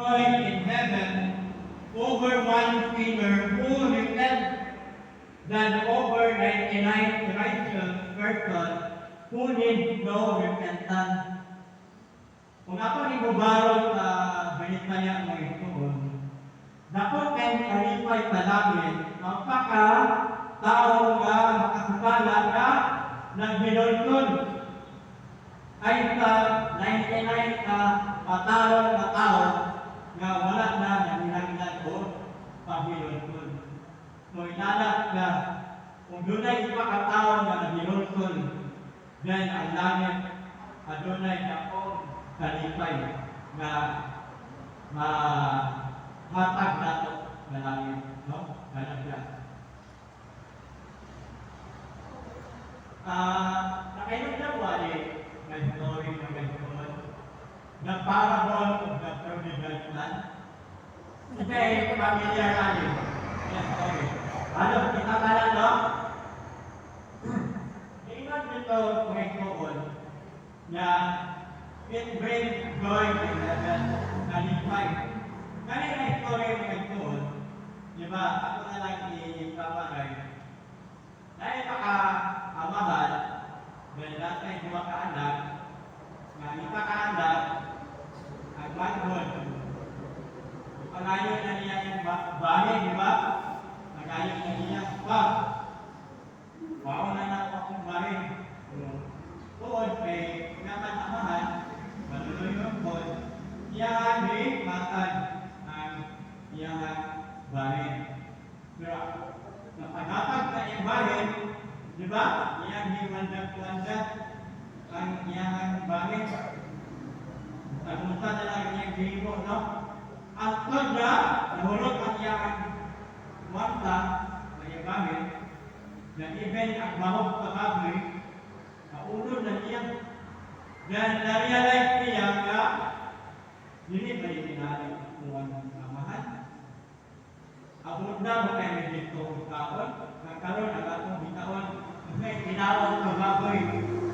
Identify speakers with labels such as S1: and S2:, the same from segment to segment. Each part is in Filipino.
S1: joy in heaven over one sinner who repents than over 99 righteous persons who need no repentance. Kung ako ni Bubarong ganit na niya mo ito, dako kay kalipay palangin, magpaka tao nga makakabala na nagminulton ay ka 99 ka patarong na tao nga wala na naminagnan o pagminulton. So inanak na kung dunay ipakatao nga nagminulton, then ang langit adunay akong kalipay nga hatag nato nga langit, no? Ganagyan. Nakainom na wali may story na gano'n. The parable of the prodigal son. Kasi familiar natin. Yes, sorry. Ano, kita ka lang, no? Ingat nito, Panginoon, na it brings joy in heaven, kalipay. Kanina na story ng Panginoon, di ba, ako na lang ipapagay. Dahil amahan, dahil natin dua kaanak, nga ipakaanak, ang manhod. Ipangayon na niya yung bahay, di ba? Nagayon na niya, wow na akong bahay. Tuod, naman amahan, maluloy yung pod, iyahan rin matag ang iyang bahay. Pero, napanapag na yung bahay, di ba? Iyang hiwandag-wandag ang iyang bahay. Nagunta na lang iyang gribo, no? Ang kodra, nahulog ang iyang mata na iyang bahay, na even ang mahog pagkaboy, naulod na niya. Then, na-realize niya nga, hindi ba yung tinalay ang amahan? Abot na mo kayo dito ang kaon, nagkaroon ang atong bitawan, may tinawag ng baboy,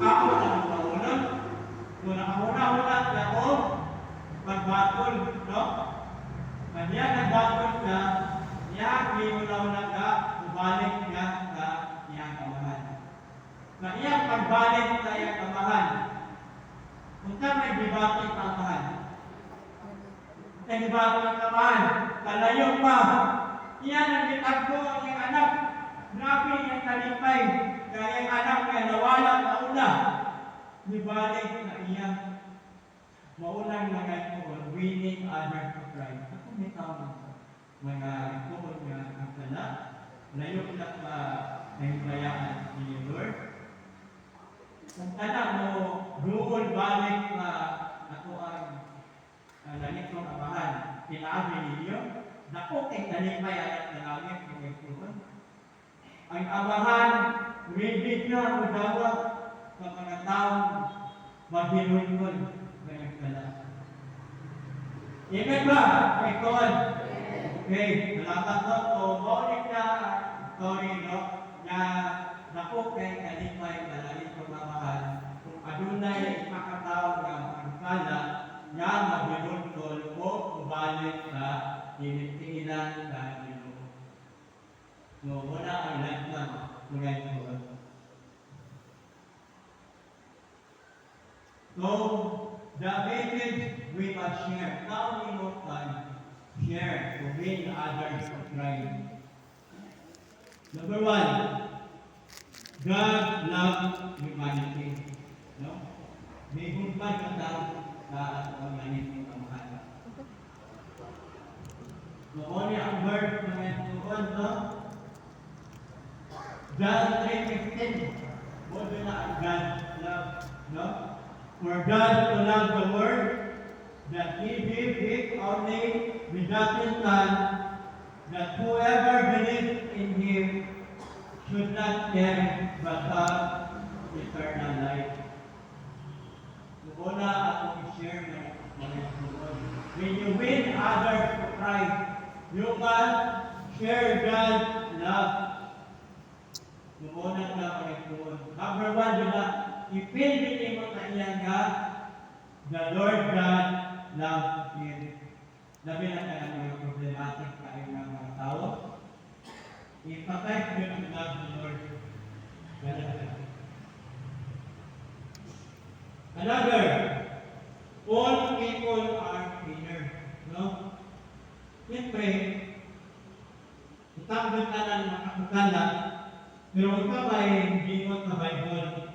S1: ako ang maunod. Kung nakauna-una na ako, magbatol, no? Kanya nagbatol na, niya, kinunaw-na ka, ubalik niya sa iyang amahan. Na iyang pagbalik sa iyang amahan, kung ka may bibating amahan, bibating amahan, kalayo pa, iyan ang gitagpo ang iyang anak. Grabe ang kalipay. Kaya ang anak niya nawala na una. Nibalik na iyang maunang mga ito, winning others to Christ. Ako may tama mga ito nga ang sana. Layo na pa nahibayaan ni Lord. Kung anak mo, doon balik na ako ang langit ng amahan. Pinabi ninyo. Naku, kay kalipay anak na langit ng ito. Ang amahan, ready na magdawag sa mga taong maghilungon na nagdala. Ingat ba? Ikaw? Okay, salamat po. So, baunin na story, no? Na naku, kay kalipay malalim ng amahan. Kung adunay makatawag na magkala, niya maghilungon o ubalik sa tinitinginan na no, wala ang lagman mga ito. So, the message we must share. How we can share to win others to Christ. Number one, God loves humanity. No? May humpad ka tao sa humanity ng mahal. Noon ang word ng ito, no? John 3:15, what do not God love? No? For God to love the world, that He gave His only begotten Son, that whoever believes in Him should not perish but have eternal life. Una akong i-share ng mga tuon. When you win others to Christ, you can share God's love. Numunang na pagkatuon. Number one, yun na, ipilbitin mo sa iyan nga, the Lord God loves you. labi na ka ng mga problematic tayo ng mga tao, ipatay ko yung love ni Lord. Another, all people are sinners. No? Siyempre, itanggol ka ng makakukala, pero ikaw ay bingot na Bible.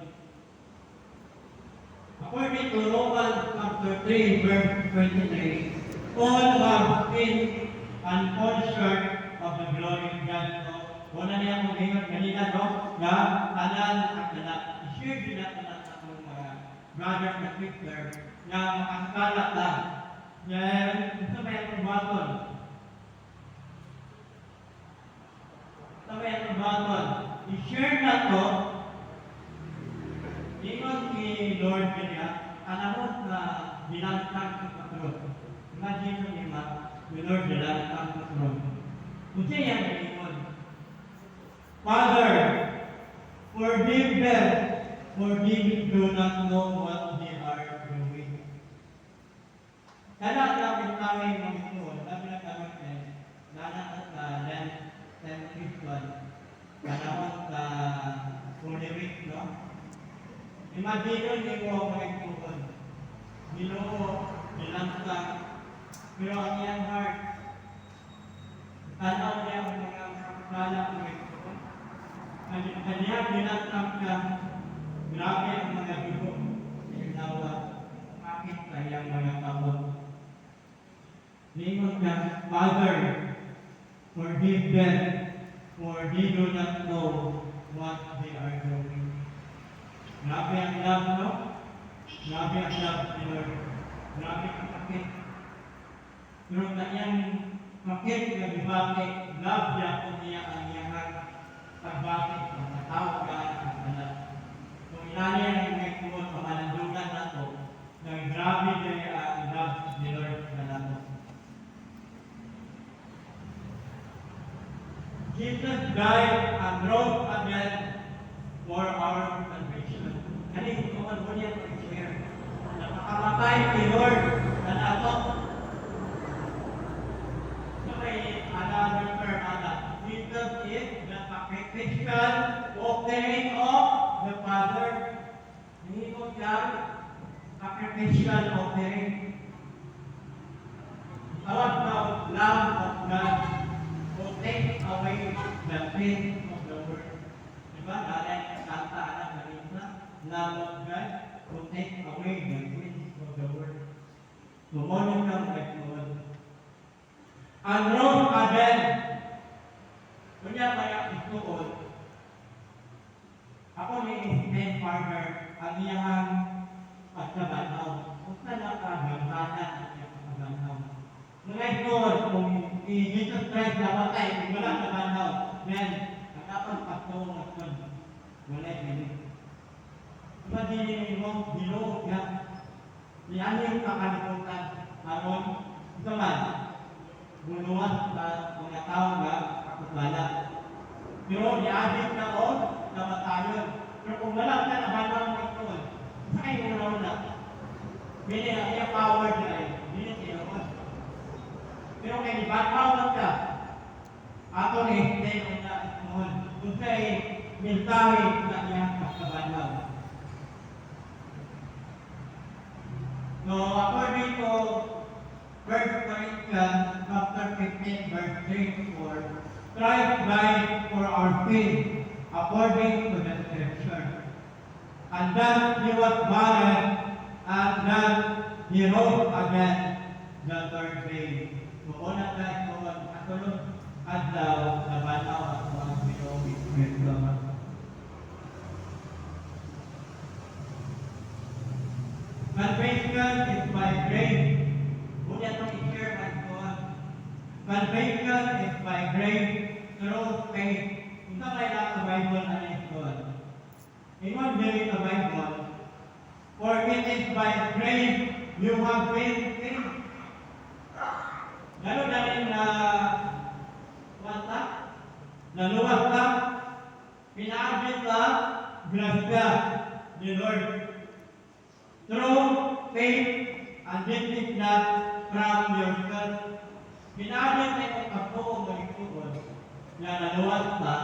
S1: According to Romans chapter 3, verse 23, all have sinned and fall short of the glory of God. So, wala niya kung ingat kanina, no? Na tanan at tanan. I-share din natin ang atong mga brothers and sisters na makakalat lang. Yan, ito may atong baton. I-share na to, ingon si Lord kanya, anamot na binantang sa patron. Imagine mo niya, si Lord binantang sa patron. Kung siya yan, ingon, Father, forgive them, for they do not know what they are doing. Kaya namin kami ng ito, sabi na kami nanakot na Lent Ritual, nanakot na Holy Week, no? Imagine niyo mo mga ituon. Ginoo, binantang, pero ang iyang heart, tanaw niya ang mga kakakala ng ituon. Kanya binantang ka, grabe ang mga dugo. Sinawa, bakit kayang mga kamot? Ningon ka, Father, forgive them, for they do not know what they are doing. Grabe ang love, no? Grabe ang love ni Lord. Grabe ang kakit. Pero kanyang kakit na bibate, love niya kung niya ang iyang pagbate, ang tao ka ang anak. Kung inanya ng mga kumot, pamalandugan na ito, na grabe niya ang love ni Lord na nato. Jesus died and rose again for our salvation. Ano yung kuman mo niya to share? Napakamatay ni Lord na nato. So may another term na Jesus is the sacrificial offering of the Father. Hindi ko siya sacrificial offering. Tawag na Lamb of God to take away the sin of the world. Diba? Dahil kanta anak na isa, Lamb of God to take away the sin of the world. Tumonong ng nagtuon. Ang rose again, kunya kaya ituon, ako ni Ben Farmer, ang iyang pagkabanaw. Kung saan ka gagana ang iyang pagkabanaw. Mga ituon, kung Jesus Christ namatay, wala ka banaw. Men, ang kapag pagtong at wala ganit. Imagine mo, binuog na. Yan yung kakalimutan. Aron, ito man, bunuan sa mga tao na kakutwala. Pero niabit na o, namatayon. Pero kung wala ka na banaw ng ito, sakay mo na wala. Bini ang iya power na ay, bini siya naman. Pero kaya ni banaw lang ka, ato ni hindi mo na ituon. Kung sa'y mintawi na iyang kakabanaw. So, according to 1 Corinthians chapter 15, verse 3-4, Christ died for our sin, according to the Scripture. And then he was buried, and then he rose again the third day. So, una tayo kung katulog adlaw na banaw at mga pinawid Kristo. Salvation is by grace. Bunya itong i-share man ko. Salvation is by grace through faith. Ito may lang sa Bible na ito. Ingon din sa Bible, for it is by grace you have been saved. Lalo na rin na wata, naluwag ka, pinaabit ka, grasya ni Lord. Through faith, and this is not from yourself, Pinadin na yung pagtuong ng ituon, na naluwag pa,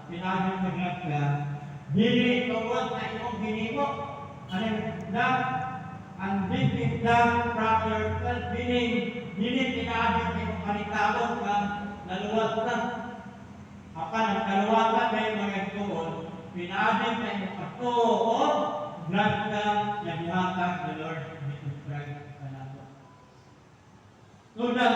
S1: pinadin na nga, dili tungkol na imong ginimo, ano na, ang big lang from your well-being, dili pinadin na yung kanitabot ka, naluwag na. Apan ang kaluwagan na yung mga ituon, pinadin na yung pagtuong, grant ka, na bihatag ng Lord Jesus Christ.